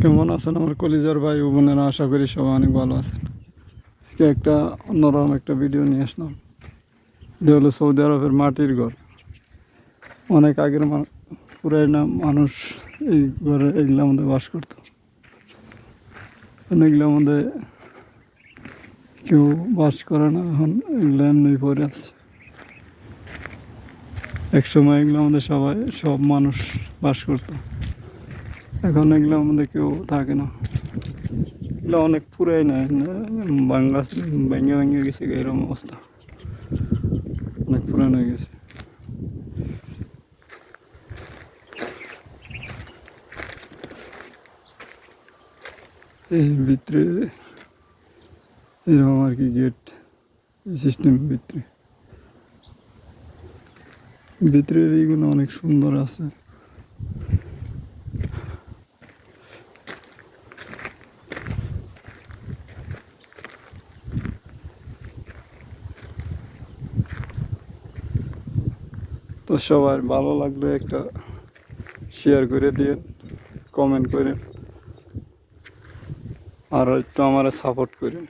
কেমন আছেন আমার কলিজার ভাই ও বোনেরা? আশা করি সবাই অনেক ভালো আছেন। আজকে একটা অন্যরকম একটা ভিডিও নিয়ে আসলাম। এটা হলো সৌদি আরবের মাটির ঘর। অনেক আগের পুরানা মানুষ এই ঘরে এগুলোর মধ্যে বাস করত। এগুলোর মধ্যে কেউ বাস করে না, এখন এগুলো এমনি পড়ে আছে। একসময় এগুলোর মধ্যে সব মানুষ বাস করত, এখন এগুলোর মধ্যে কেউ থাকে না। এগুলো অনেক পুরাই না, ভেঙে ভেঙে গেছে, এরকম অবস্থা, অনেক পুরানো হয়ে গেছে। এই ভিতরে এরকম আর কি গেট সিস্টেম, ভিতরের এইগুলো অনেক সুন্দর আছে। তো সবার ভালো লাগলে একটা শেয়ার করে দিন, কমেন্ট করেন, আর একটু আমার সাপোর্ট করেন।